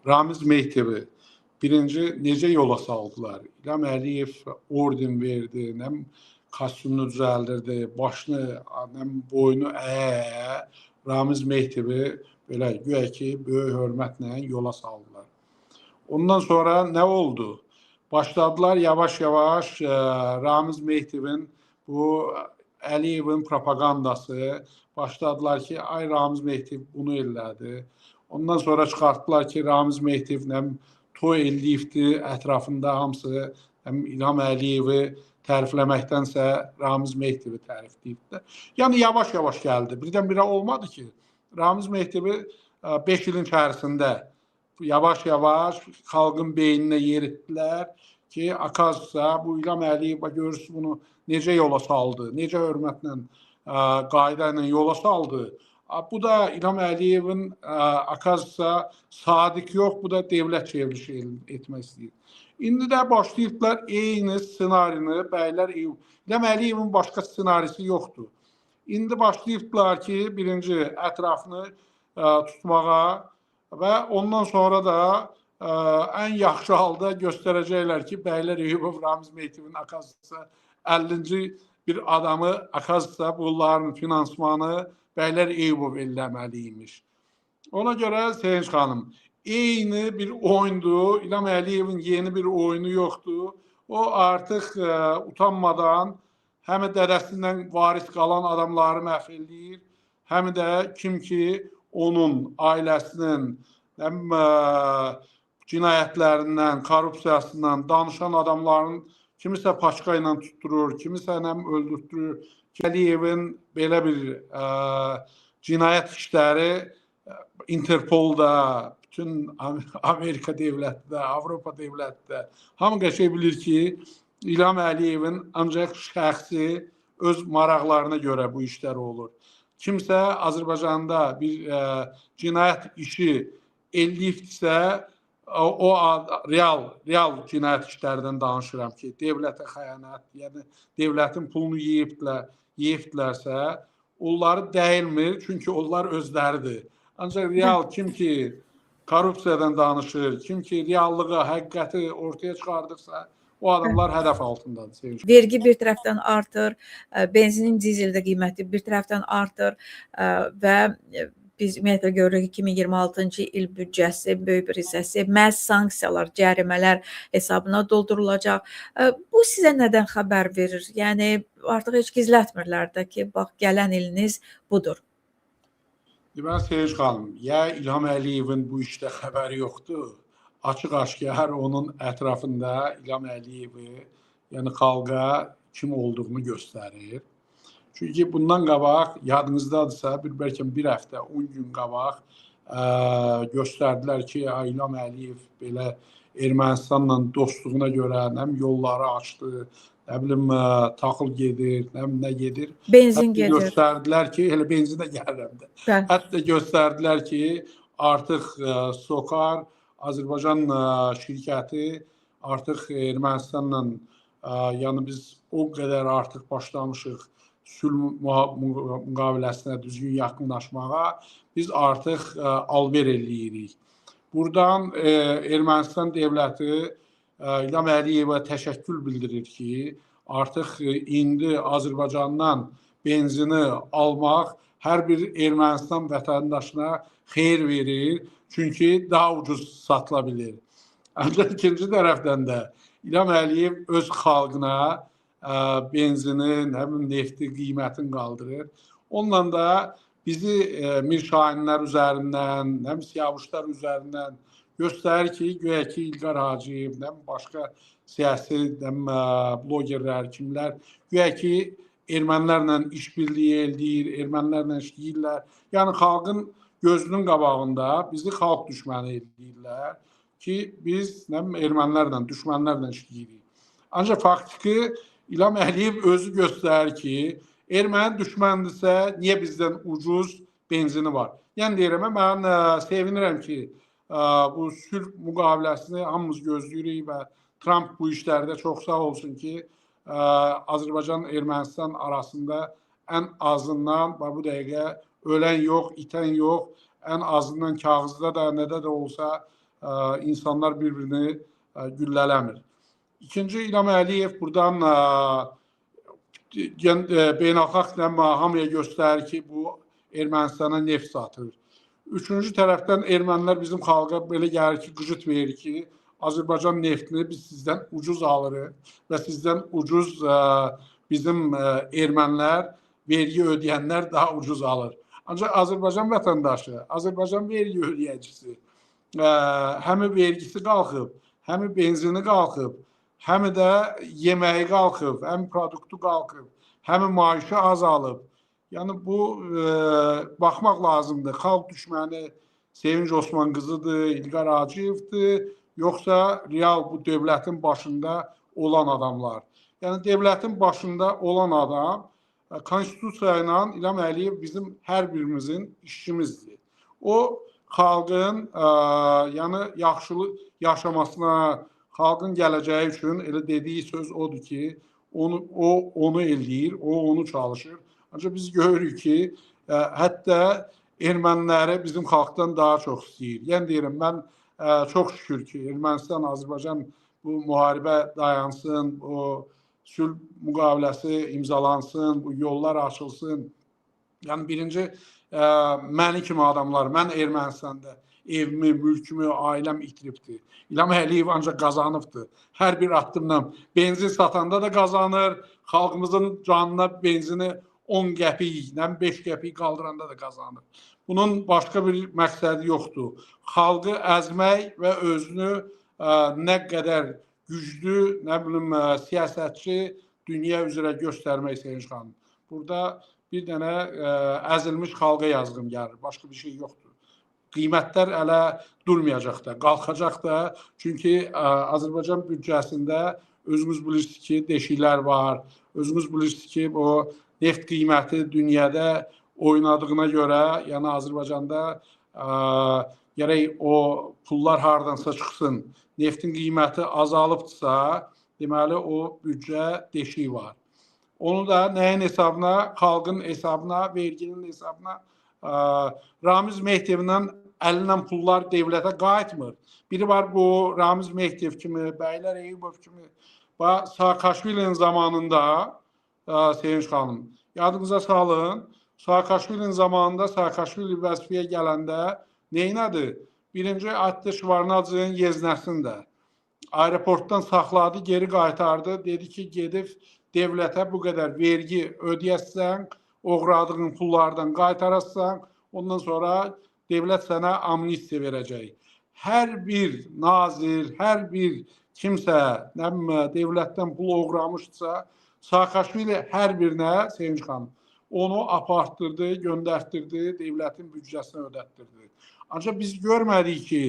Ramiz Mehdivi birinci necə yola saldılar? İlham Əliyev orden verdi, nəm kostyumunu düzəldirdi, başını, nəm boynu əyə Ramiz Mehdivi belə güya ki, böyük hörmətlə yola saldılar. Ondan sonra nə oldu? Başladılar yavaş-yavaş Ramiz Mehdivin bu Əliyevin propagandası. Başladılar ki, ay Ramiz Mehdiv bunu elədi. Ondan sonra çıxartdılar ki, Ramiz Mehdiv toy eləyibdi, ətrafında hamısı İlham Əliyevi tərifləməkdənsə Ramiz Mehdivi tərifləyibdi. Yəni yavaş-yavaş gəldi. Birdən-birə olmadı ki, Ramiz Mehdivi 5 ilin içərisində yavaş-yavaş xalqın beyninə yeritdilər ki, akazsa bu İlham Əliyev görürsünüz bunu necə yola saldı, necə hörmətlə, qayda ilə yola saldı. Bu da İlham Əliyevin akazsa sadiq yox, bu da devlət çevrilişi etmək istəyir. İndi də başlayıblar eyni ssenarini bəylər İlham Əliyevin başqa ssenarisi yoxdur. İndi başlayıblar ki, birinci ətrafını tutmağa və ondan sonra da ən yaxşı halda göstərəcəklər ki, bəylər Eyübov Ramiz Mehdivin akazsa 50-ci bir adamı akazsa bunların finansmanı bəylər Eyübov eləməliymiş. Ona görə Sevinç xanım, eyni bir oyundur. İlham Əliyevin yeni bir oyunu yoxdur. O artıq utanmadan həm dədəsindən varis qalan adamları məhv eləyir, həm də kim ki onun ailəsinin cinayətlərindən, korrupsiyasından danışan adamların kimisə paçka ilə tutturur, kimisə öldürtdürür. Əliyevin belə bir cinayət işləri Interpolda, bütün Amerika devlətdə, Avropa devlətdə hamı qəşəng bilir ki, İlham Əliyevin ancaq şəxsi öz maraqlarına görə bu işlər olur. Kimsə Azərbaycanda bir cinayət işi eləyibsə, o real cinayət işlərdən danışıram ki, devlətə xəyanət, yəni devlətin pulunu yeyibdilərsə, onları dəyilmir, çünki onlar özləridir. Ancaq real kim ki korrupsiyadan danışır, kim ki reallığı, həqiqəti ortaya çıxardırsa, o adamlar hədəf altındadır. Vergi bir tərəfdən artır, benzinin, dizeldə qiyməti bir tərəfdən artır və biz ümumiyyətlə görürük ki, 2026-cı il büdcəsi böyük bir hissəsi məhz sanksiyalar, cərimələr hesabına doldurulacaq. Bu sizə nədən xəbər verir? Yəni artıq heç gizlətmirlər də ki, bax gələn iliniz budur. Deməli Sevinç xanım, ya İlham Əliyevin bu işdə xəbəri yoxdur. Açıq-aşkar onun ətrafında İlham Əliyevi, yəni xalqa kim olduğunu göstərir. Çünki bundan qabaq, yadınızdadırsa, bəlkə bir həftə, 10 gün qabaq göstərdilər ki, İlham Əliyev belə Ermənistanla dostluğuna görə yolları açdı, taxıl gedir, nə gedir. Benzin gedir. Göstərdilər ki, elə benzinə gəlirəm də. Hətta göstərdilər ki, artıq SOCAR, Azərbaycan şirkəti artıq Ermənistanla, yəni biz o qədər artıq başlamışıq sülh müqaviləsinə düzgün yaxınlaşmağa, biz artıq alver eləyirik. Buradan Ermənistan devləti İlham Əliyevə təşəkkür bildirir ki, artıq indi Azərbaycandan benzini almaq hər bir Ermənistan vətəndaşına xeyir verir, çünki daha ucuz satıla bilir. Ancaq ikinci tərəfdən də İlham Əliyev öz xalqına benzini, nefti qiymətini qaldırır. Onunla da bizi Mirşahinlər üzərindən, Siyavuşlar üzərindən göstərir ki, güya ki İlqar Hacıyev, başqa siyasi blogerlər, kimlər, güya ki ermənilərlə işbirliyi eləyir, ermənilərlə işləyirlər. Yəni xalqın gözünün qabağında bizi xalq düşməni eləyirlər ki, biz ermənilərlə, düşmənlərlə işləyirik. Ancaq faktiki İlham Əliyev özü göstərir ki, erməni düşməndirsə, niyə bizdən ucuz benzini var? Yəni deyirəm, mən sevinirəm ki, bu sülh müqaviləsini hamımız gözləyirik və Trump bu işlərdə çox sağ olsun ki, Azərbaycan Ermənistan arasında ən azından bu dəqiqə ölən yox, itən yox, ən azından kağızda da, nədə də olsa insanlar bir-birini güllələmir. İkinci, İlham Əliyev buradan beynəlxalq hamıya göstərir ki, bu Ermənistana neft satır. Üçüncü tərəfdən ermənilər bizim xalqa belə gəlir ki, qıcıt verir ki, Azərbaycan neftini biz sizdən ucuz alırıq və sizdən ucuz bizim ermənilər, vergi ödəyənlər daha ucuz alır. Ancaq Azərbaycan vətəndaşı, Azərbaycan vergi ödəyicisi həmi vergisi qalxıb, həmi benzini qalxıb, həmi də yeməyi qalxıb, həmi produktu qalxıb, həmi maaşı azalıb. Yəni bu baxmaq lazımdır. Xalq düşməni Sevinç Osman qızıdır, İlqar Hacıyevdir, yoxsa real bu dövlətin başında olan adamlar. Yəni dövlətin başında olan adam konstitusiya ilə İlham Əliyev bizim hər birimizin işçimizdir. O xalqın yəni yaxşılıq yaşamasına, xalqın gələcəyi üçün elə dediyi söz odur ki, onu eləyir, onu çalışır. Ancaq biz görürük ki, hətta erməniləri bizim xalqdan daha çox istəyir. Yəni deyirəm, mən çox şükür ki, Ermənistan, Azərbaycan bu müharibə dayansın, o sülh müqaviləsi imzalansın, bu yollar açılsın. Yəni birinci, məni kimi adamlar, mən Ermənistanda evimi, mülkümü, ailəm itiribdir. İlham Əliyev ancaq qazanıbdır. Hər bir addımdan benzin satanda da qazanır, xalqımızın canına benzini 10 qəpik, 5 qəpik qaldıranda da qazanır. Bunun başqa bir məqsədi yoxdur. Xalqı əzmək və özünü nə qədər güclü, nə bilim, siyasətçi dünya üzrə göstərmək Sevinç xanım. Burada bir dənə əzilmiş xalqa yazığım gəlir, başqa bir şey yoxdur. Qiymətlər hələ durmayacaq da, qalxacaq da. Çünki Azərbaycan büdcəsində özünüz bilirsiniz ki, deşiklər var. Özünüz bilirsiniz ki, o neft qiyməti dünyada oynadığına görə, yəni Azərbaycanda gərək o pullar hardansa çıxsın. Neftin qiyməti azalıbdırsa, deməli o büdcə deşiyi var. Onu da nəyin hesabına? Xalqın hesabına, verginin hesabına. Ramiz Mehdevdən əlindən pullar devlətə qayıtmır. Biri var bu Ramiz Mehdev kimi, Bəylər Eyübov kimi. Saakashvilinin zamanında Sevinç xanım, yadınıza salın, Saakashvilinin zamanında Saakashvili vəzifəyə gələndə neynədir? Birinci Atlı Şvarnadzın yeznəsində aeroportdan saxladı, geri qaytardı. Dedi ki, gedib devlətə bu qədər vergi ödəyəsən, oğradığın pullardan qaytararsan, ondan sonra devlət sənə amnistiya verəcək. Hər bir nazir, hər bir kimsə devlətdən pul oğramışsa, Saakashvili hər birinə, Sevinç xanım, onu apartdırdı, göndərtdirdi, devlətin büdcəsinə ödətdirdi. Ancaq biz görmədik ki,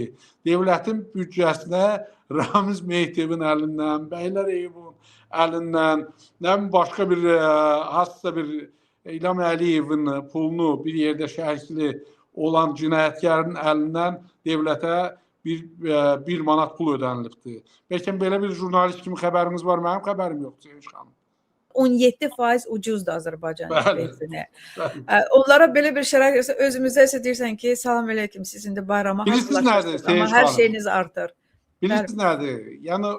devlətin büdcəsinə Ramiz Mehdevin əlindən, Bəylər Eyübovun əlindən, başqa bir, hansısa bir İlham Əliyevin pulunu bir yerdə şərikli olan cinayətkarın əlindən devlətə bir manat pul ödənilibdir. Bəlkə belə bir jurnalist kimi xəbəriniz var, mənim xəbərim yoxdur, Sevinç xanım. 17% ucuzdur Azərbaycan benzini. Onlara belə bir şərait özümüzdə isə deyirsən ki, salam əleykum, sizin də bayrama hazırlaşırsınız, amma hər şeyiniz artır. Bilirsiniz nədir? Yəni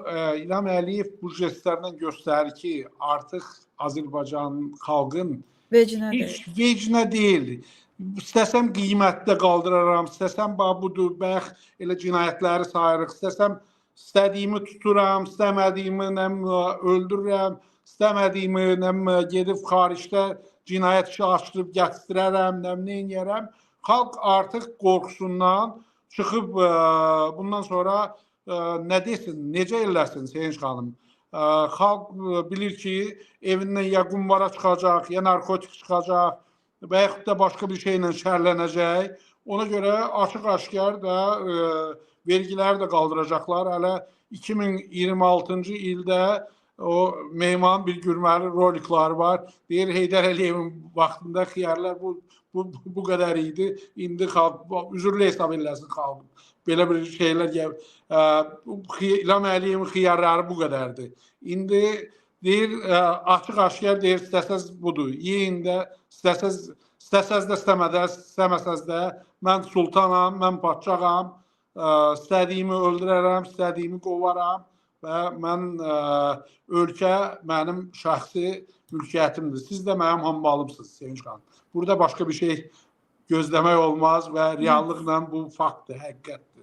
İlham Əliyev bu jestlərdən göstərir ki, artıq Azərbaycan xalqın heç vecinə deyil. İstəsəm qiymətdə qaldıraram, istəsəm budur, bəx elə cinayətləri sayırıq, istədiyimi tuturam, istəmədiyimi öldürürəm, istəmədiyimi gedib xaricdə cinayət işi açdırıb gətirərəm, neyniyərəm. Xalq artıq qorxusundan çıxıb bundan sonra nə desin, necə eləsin Sevinç xanım? Xalq bilir ki, evindən ya qumbara çıxacaq, ya narkotik çıxacaq və yaxud da başqa bir şeylə şərlənəcək. Ona görə açıq-aşkar da vergiləri də qaldıracaqlar. Hələ 2026-cı ildə o Meymanın bir gülməli rolikləri var. Deyir, Heydər Əliyevin vaxtında xiyarlar bu qədər idi. İndi xalq, üzürlü hesab eləsin xalq. Belə bir şeylər gəlir. İlham Əliyevin xiyarları bu qədərdir. İndi deyir, açıq-aşkar deyir, istəsəz budur. Yeyin də, istəsəz də, istəməsəz də, mən sultanam, mən padşaham, istədiyimi öldürərəm, istədiyimi qovaram və ölkə mənim şəxsi mülkiyyətimdir. Siz də mənim hambalımsınız Sevinç xanım. Burada başqa bir şey gözləmək olmaz və reallıqla bu faktdır, həqiqətdir.